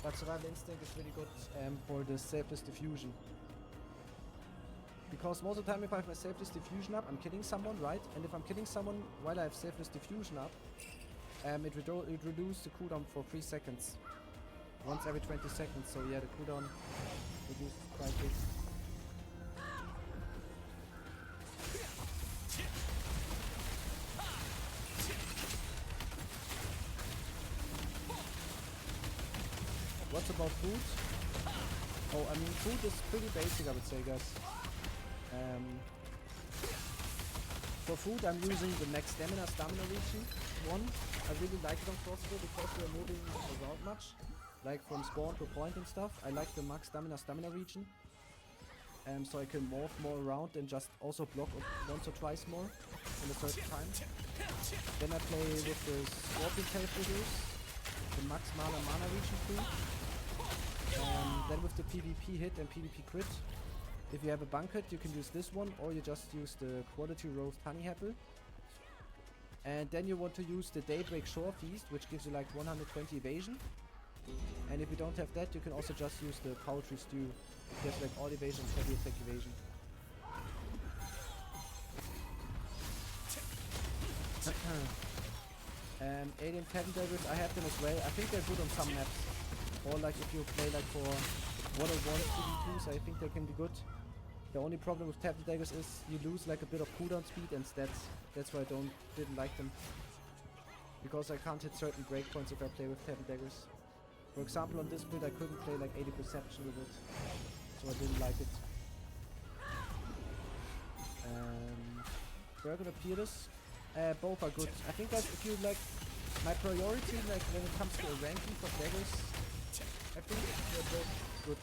But Survival Instinct is really good for the Selfless Diffusion. Because most of the time if I have my Selfless Diffusion up, I'm killing someone, right? And if I'm killing someone while I have Selfless Diffusion up, it reduces the cooldown for 3 seconds. Once every 20 seconds, so yeah, the cooldown reduces quite big. What's about food? Oh, I mean, food is pretty basic, I would say, guys. For food, I'm using the max stamina region one. I really like it on crossbow because we're moving around much, like from spawn to point and stuff. I like the max stamina region, so I can morph more around and just also block once or twice more in a certain time. Then I play with the Scorpion Tail Produce, the max mana region too. Then with the PvP hit and PvP crit, if you have a Banquet, you can use this one, or you just use the Quality Roast Honey Apple. And then you want to use the Daybreak Shore Feast, which gives you like 120 evasion. And if you don't have that, you can also just use the Poultry Stew. It gives like all evasion, heavy attack evasion. Alien Pattern Daggers, I have them as well. I think they're good on some maps. Or like if you play like for 1-on-1 PvPs, I think they can be good. The only problem with Pattern Daggers is you lose like a bit of cooldown speed and stats. That's why I didn't like them. Because I can't hit certain breakpoints if I play with Pattern Daggers. For example, on this build I couldn't play like 80 Perception with it. So I didn't like it. Bergen or Peerless, both are good. I think that if you like, my priority like when it comes to a ranking for daggers, I think they're both good.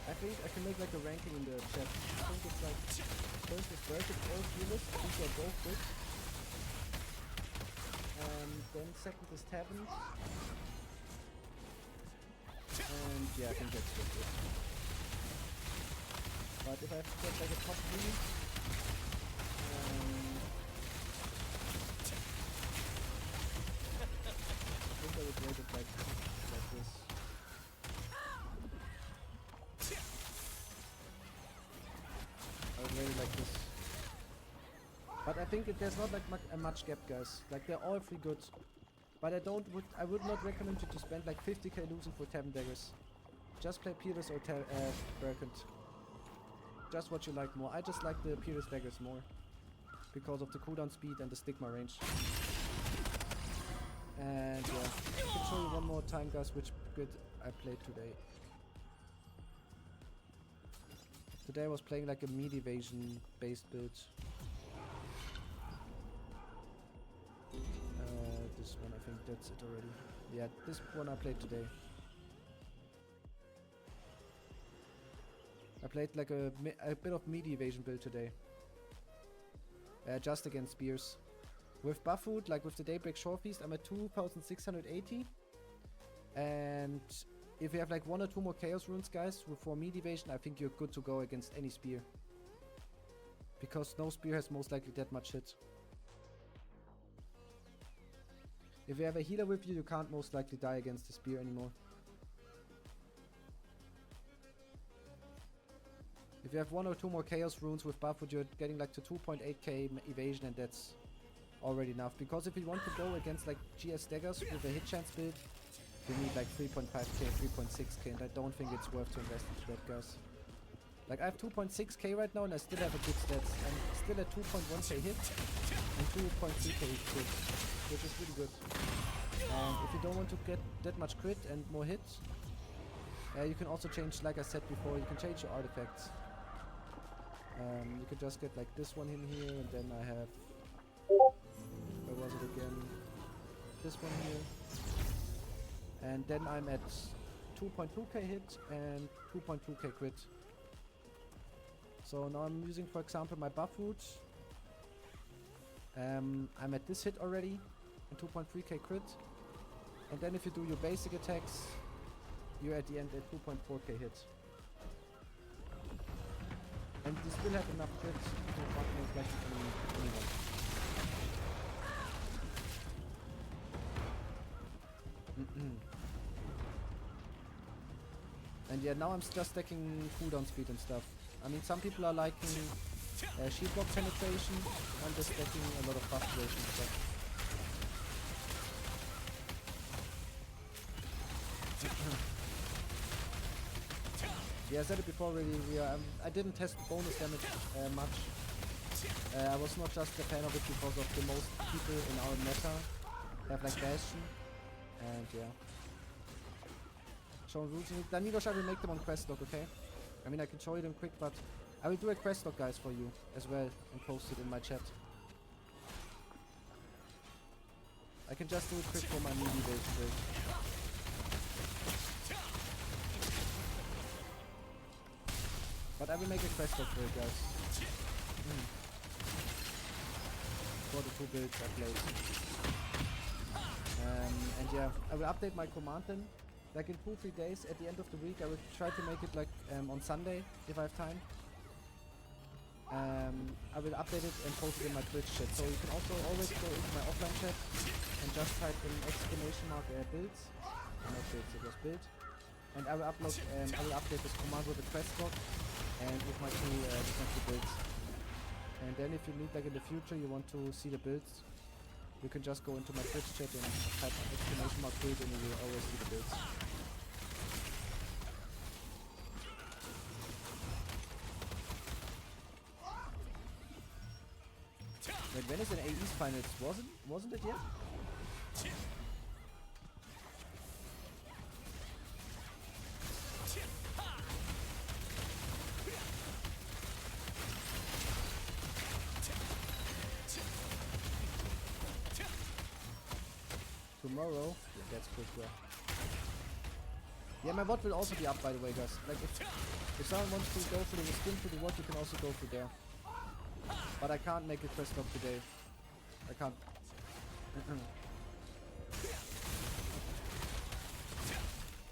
I think I can make like a ranking in the chat. I think it's like first is Bergen or Peerless. I think they're both good. Then second is Tavern. And yeah, I think that's just it. But if I have to get like a top 3, I think I would rate it like this. I would rate it like this. But I think there's not like much gap, guys. Like they're all three good. But I would not recommend you to spend like 50k losing for Tavern Daggers. Just play Peerless or Bergen. Just what you like more. I just like the Peerless Daggers more. Because of the cooldown speed and the stigma range. And yeah, I can show you one more time, guys, which grid I played today. Today I was playing like a meat evasion based build. This one, I think that's it already. Yeah, this one I played today. I played like a bit of meat evasion build today. Just against spears. With buff food, like with the Daybreak Shore Feast, I'm at 2680. And if you have like 1 or 2 more Chaos Runes, guys, for meat evasion, I think you're good to go against any spear. Because no spear has most likely that much hit. If you have a healer with you, you can't most likely die against the spear anymore. If you have 1 or 2 more Chaos Runes with buff food, you're getting like to 2.8k evasion, and that's already enough. Because if you want to go against like GS Daggers with a hit chance build, you need like 3.5k, 3.6k, and I don't think it's worth to invest into that, guys. Like I have 2.6k right now and I still have a good stats. I'm still at 2.1k hit and 2.3k crit, which is really good. And if you don't want to get that much crit and more hits, you can also change, like I said before, you can change your artifacts. You can just get like this one in here, and then I have, where was it again? This one here. And then I'm at 2.2k hit and 2.2k crit. So now I'm using, for example, my buff food. I'm at this hit already, and 2.3k crit. And then if you do your basic attacks, you're at the end at 2.4k hit. And you still have enough crit to fuck most likely anyone. And yeah, now I'm just stacking cooldown speed and stuff. I mean, some people are liking shield block penetration. I'm just stacking a lot of buff duration stuff. Yeah, I said it before really, I didn't test bonus damage much. I was not just a fan of it because of the most people in our meta have like Bastion. And yeah. Show rules. Danilosh, I will make them on quest log, okay? I mean, I can show you them quick, but I will do a quest log, guys, for you as well and post it in my chat. I can just do it quick for my melee build. But I will make a quest log for you guys. For the 2 builds I played. And yeah, I will update my command then. Like in 2-3 days, at the end of the week, I will try to make it like on Sunday, if I have time. I will update it and post it in my Twitch chat. So you can also always go into my offline chat and just type in exclamation mark builds. Not builds, it was build. And I will upload, I will update this command with the quest log and with my two builds. And then if you need, like in the future, you want to see the builds, you can just go into my Twitch chat and type exclamation mark build and you will always see the builds. Wait, when is an AE's finals? Wasn't it yet? Tomorrow? Yeah, that's quick, yeah. Yeah, my bot will also be up, by the way, guys. Like, if someone wants to go through the skin to the bot, you can also go through there. But I can't make a quest log today. I can't.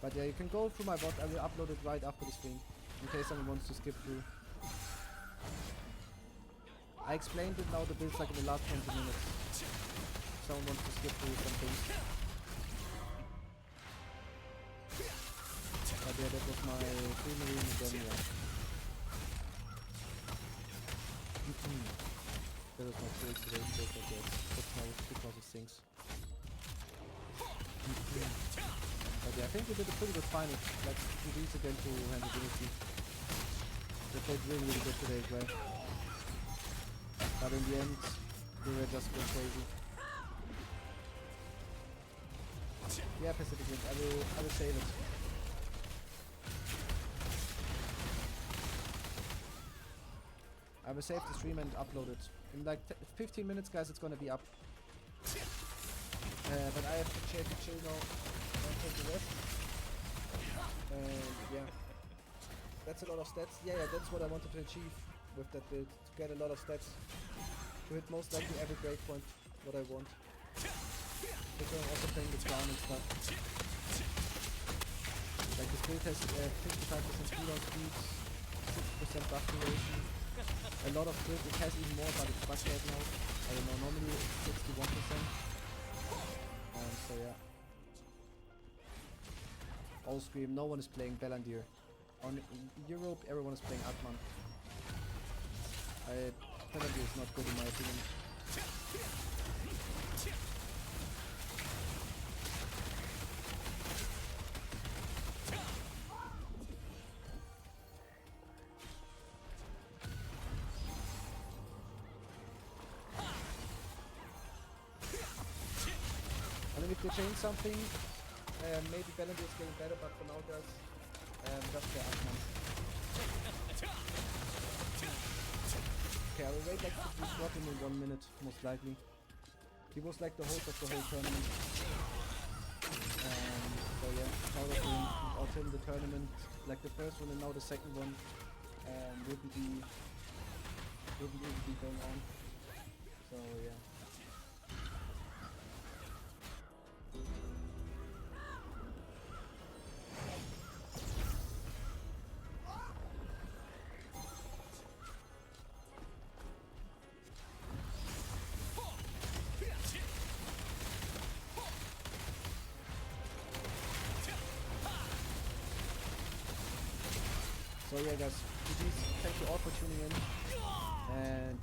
But yeah, you can go through my bot. I will upload it right after the stream, in case someone wants to skip through. I explained it now, the builds, like in the last 20 minutes. Someone wants to skip through some things. But yeah, that was my free marine and then yeah. That was my full today, but yeah, that's now because of things. But yeah, I think we did a pretty good final, like 2 weeks again to handle Divinity. They played really good today as well. But in the end, we were just going crazy. Yeah, Pacific Wind, I will save it. I will save the stream and upload it. In like 15 minutes, guys, it's gonna be up. But I have to chill now and take the rest. Yeah. That's a lot of stats. Yeah, that's what I wanted to achieve with that build. To get a lot of stats. To hit most likely every breakpoint, what I want. Because I'm also playing the crown and stuff. Like this build has 55% cooldown speed, 60% buff duration. A lot of crit, it has even more, but it's bugged right now. I don't know, normally it's 61%. So yeah. All Scream, no one is playing Bellandir. In Europe, everyone is playing Atman. Bellandir is not good in my opinion. If they change something, maybe Bellandir is getting better, but for now guys, just the Atman. Okay, I will wait like to swap him in 1 minute, most likely. He was like the host of the whole tournament. So yeah, proud of him, without him the tournament, like the first one and now the second one, wouldn't even be going on. So yeah. So yeah, guys, GG's. Thank you all for tuning in. And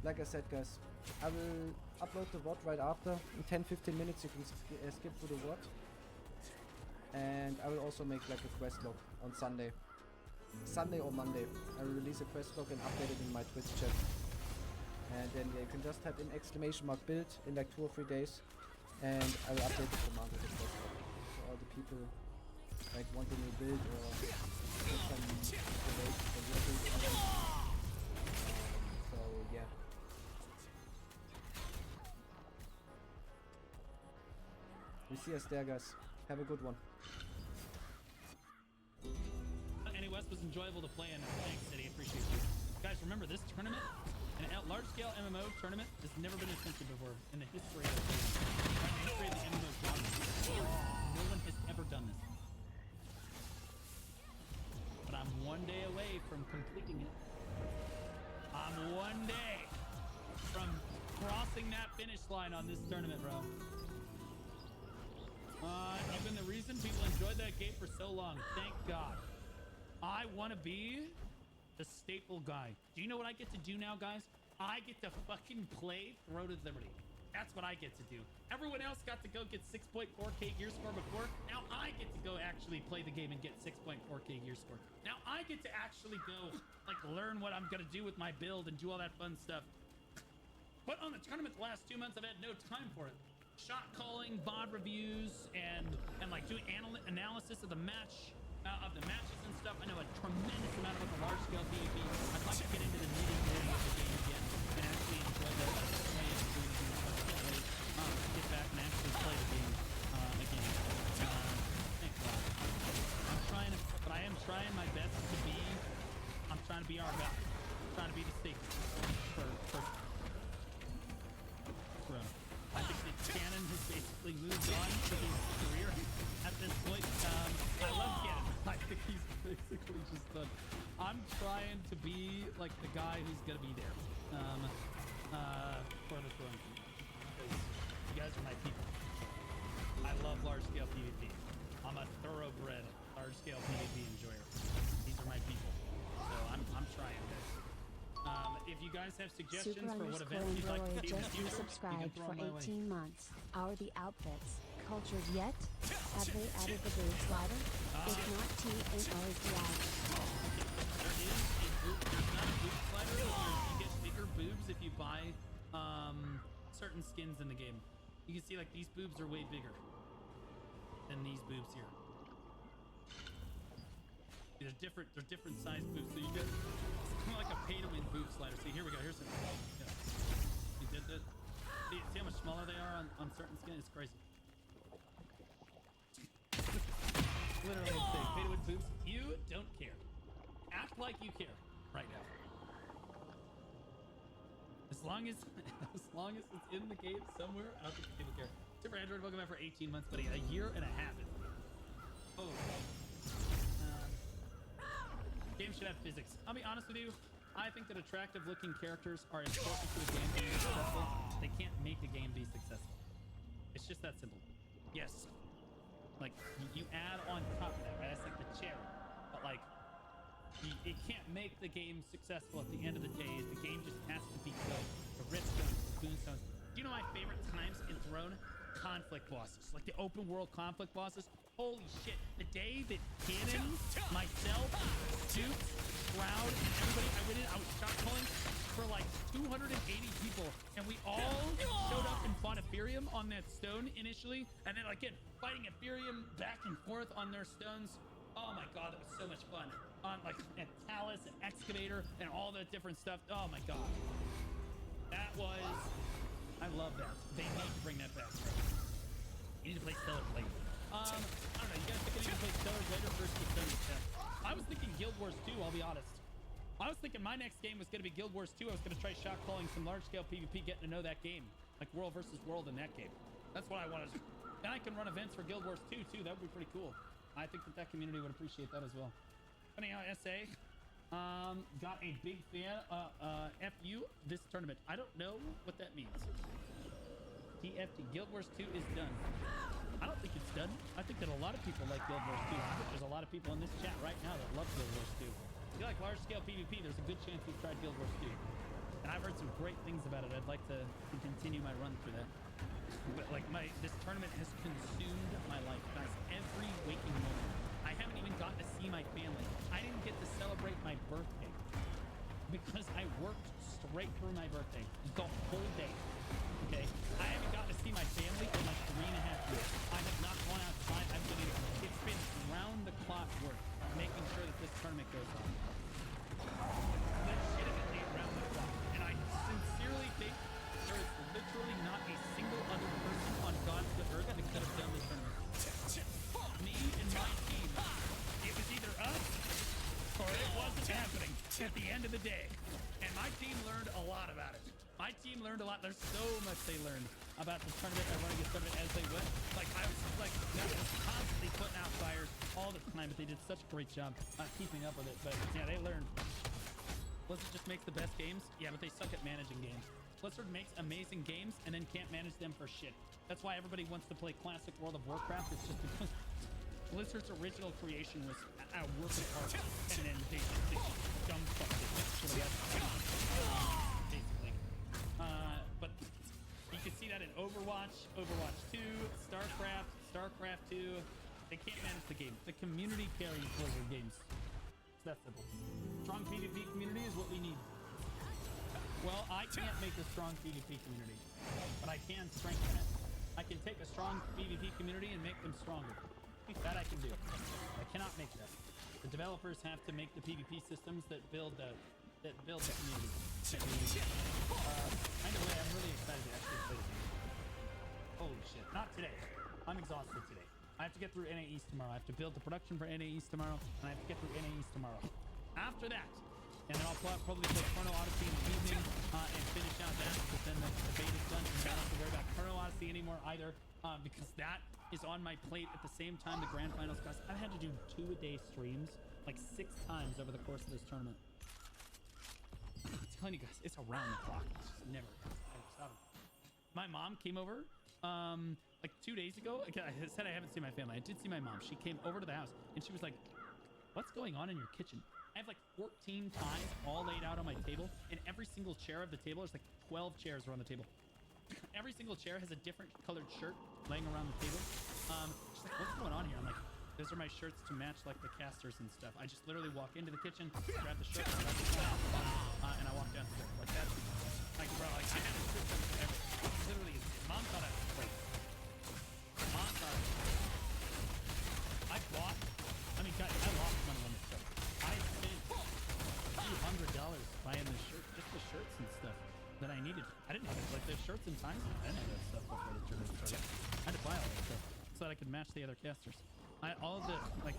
like I said, guys, I will upload the VOD right after. In 10-15 minutes, you can skip through the VOD. And I will also make like a quest log on Sunday. Sunday or Monday. I will release a quest log and update it in my Twitch chat. And then yeah, you can just type in ! build in like 2 or 3 days. And I will update the command with the quest log. So all the people like want a new build or get some information from your build. So yeah. We see us there, guys. Have a good one. NA West was enjoyable to play in. Thanks, City. Appreciate you. Guys, remember this tournament, an large-scale MMO tournament, has never been attempted before in the history of the game. In the history of the MMO genre. No one has ever done this. But I'm one day away from completing it. I'm one day from crossing that finish line on this tournament, bro. You've been the reason people enjoyed that game for so long. Thank God. I want to be the staple guy. Do you know what I get to do now, guys? I get to fucking play Throne of Liberty. That's what I get to do. Everyone else got to go get 6.4k gear score before. Now I get to go actually play the game and get 6.4k gear score. Now I get to actually go like learn what I'm gonna do with my build and do all that fun stuff. But on the tournament the last 2 months, I've had no time for it. Shot calling, VOD reviews, and like doing analysis of the match, of the matches and stuff. I know a tremendous amount about the large-scale PvP. I'd like to get into the nitty-gritty of the game again and actually enjoy the play and doing the game. I can't wait to get back and actually play the game again. Thank God. But I am trying my best to be. I'm trying to be our guy. I'm trying to be the staple for I think that Cannon has basically moved on to his career at this point. I love Cannon. I think he's basically just done. I'm trying to be like the guy who's gonna be there for the throne. Because you guys are my people. I love large-scale PvP. I'm a thoroughbred large-scale PvP enjoyer. These are my people. So I'm trying, guys. If you guys have suggestions for what events you'd like to see in the future, subscribed for 18 months. Are the outfits cultured yet? Have they added the boob slider? If not, T and R is the out. There's not a boob slider. You get bigger boobs if you buy certain skins in the game. You can see like these boobs are way bigger than these boobs here. There's different size boobs. So you get kind of like a pay-to-win boob slider. See, here we go. Here's some. Yeah. You did that. See how much smaller they are on certain skin? It's crazy. Literally insane. Pay-to-win boobs. You don't care. Act like you care right now. As long as it's in the game somewhere, I don't think people care. Super Android, welcome back for 18 months, buddy. A year and a half. Oh. Games should have physics. I'll be honest with you. I think that attractive looking characters are important to a game being successful. They can't make a game be successful. It's just that simple. Yes. Like, you add on top of that, right? That's like the cherry. But like, it can't make the game successful at the end of the day. The game just has to be good. The redstones, the boonstones. Do you know my favorite times in Throne? Conflict bosses. Like the open world conflict bosses. Holy shit. The day that Cannon, myself, Dukes, Shroud, and everybody, I was shot calling for like 280 people, and we all showed up and fought Ethereum on that stone initially, and then again, fighting Ethereum back and forth on their stones. Oh my god, that was so much fun. On like and Talus and Excavator and all that different stuff. Oh my god. That was... I love that. They need to bring that back. You need to play Stellar later. I don't know. You guys think I need to play Stellar later versus the Stone Test? I was thinking Guild Wars 2, I'll be honest. I was thinking my next game was going to be Guild Wars 2. I was going to try shot calling some large-scale PvP, getting to know that game. Like World versus World in that game. That's what I wanted to do. And I can run events for Guild Wars 2, too. That would be pretty cool. I think that community would appreciate that as well. Funny how SA got a big fan. FU this tournament. I don't know what that means. TFT. Guild Wars 2 is done. I don't think it's done. I think that a lot of people like Guild Wars 2. I think there's a lot of lot of people in this chat right now that love Guild Wars 2. If you like large-scale PvP, there's a good chance you've tried Guild Wars 2. And I've heard some great things about it. I'd like to continue my run through that. But like this tournament has consumed my life, guys. Every waking moment. I haven't even gotten to see my family. I didn't get to celebrate my birthday because I worked straight through my birthday the whole day. Okay, I haven't gotten to see my family in like 3.5 years. I have not gone outside. It's been round the clock work making sure that this tournament goes on. Legitimately round the clock. And I sincerely think there is literally not a single other person on God's earth that could have done this tournament. Me and my team. It was either us or it wasn't happening at the end of the day. And my team learned a lot about it. My team learned a lot. There's so much they learned about the tournament and running this tournament as they went. Like I was like constantly putting out fires all the time, but they did such a great job keeping up with it. But yeah, they learned. Blizzard just makes the best games. Yeah, but they suck at managing games. Blizzard makes amazing games and then can't manage them for shit. That's why everybody wants to play classic World of Warcraft. It's just because Blizzard's original creation was a work of art, and then they dumbfucked it. Basically. But you can see that in Overwatch, Overwatch 2, StarCraft, StarCraft 2. They can't manage the game. The community carries Blizzard games. It's that simple. Strong PvP community is what we need. Well, I can't make a strong PvP community, but I can strengthen it. I can take a strong PvP community and make them stronger. That I can do. I cannot make that. The developers have to make the PvP systems that build the community. Anyway, I'm really excited to actually play the game. Holy shit. Not today. I'm exhausted today. I have to get through NA East tomorrow. I have to build the production for NA East tomorrow, and I have to get through NA East tomorrow. After that, and then I'll probably play Chrono Odyssey in the evening and finish out that, because then the beta's done, and I don't have to worry about Chrono Odyssey anymore either, because that is on my plate at the same time the grand finals. Guys, I've had to do 2-a-day streams like 6 times over the course of this tournament. I'm telling you guys, it's around the clock. It's just never stopping. My mom came over like 2 days ago. Again, I said I haven't seen my family. I did see my mom. She came over to the house and she was like, "What's going on in your kitchen?" I have like 14 ties all laid out on my table, and every single chair of the table, there's like 12 chairs around the table. Every single chair has a different colored shirt laying around the table. She's like, "What's going on here?" I'm like, "Those are my shirts to match like the casters and stuff." I just literally walk into the kitchen, grab the shirt, grab the towel, and I walk downstairs. Like that. Like, bro, like I had a system for everything. Literally, mom thought I was crazy. Mom thought I bought. I mean, guys, I lost money on this stuff. I spent $200 buying this shirt, just the shirts and stuff that I needed. I didn't have it, like the shirts and ties. I didn't have that stuff before the tournament started. I had to buy all that stuff so that I could match the other casters. All of the, like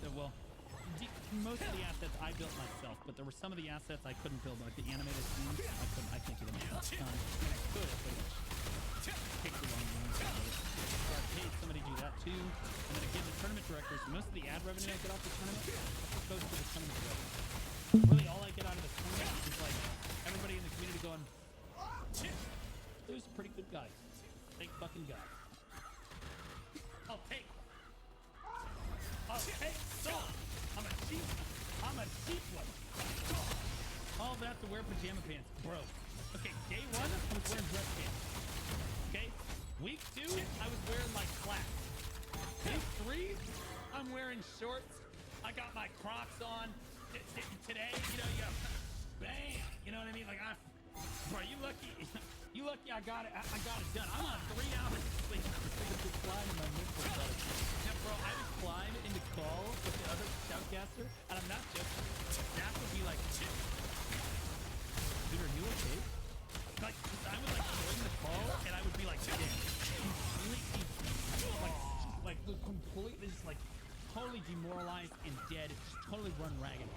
most of the assets I built myself, but there were some of the assets I couldn't build, like the animated scenes. I can't do them. I could, but it takes too long. So I paid somebody to do that too. And then again, the tournament directors, most of the ad revenue I get off the tournament goes to the tournament directors. Really, all I get out of the tournament is like everybody in the community going, "Those are pretty good guys. Thank fucking God. I'll take some. I'm a cheap one. All that to wear pajama pants, bro. Okay, day 1, I was wearing dress pants. Okay, week 2, I was wearing like flats. Week 3, I'm wearing shorts. I got my Crocs on. Today, you know, bam. You know what I mean? Like, bro, you lucky. You lucky I got it. I got it done. I'm on 3 hours of sleep. Just flying in my midfoot. Now, bro, I would climb into call with the other shoutcaster, and I'm not joking. That would be like, dude, are you okay? Like, I would like join the call, and I would be like, damn, completely, completely just like totally demoralized and dead, just totally run ragged.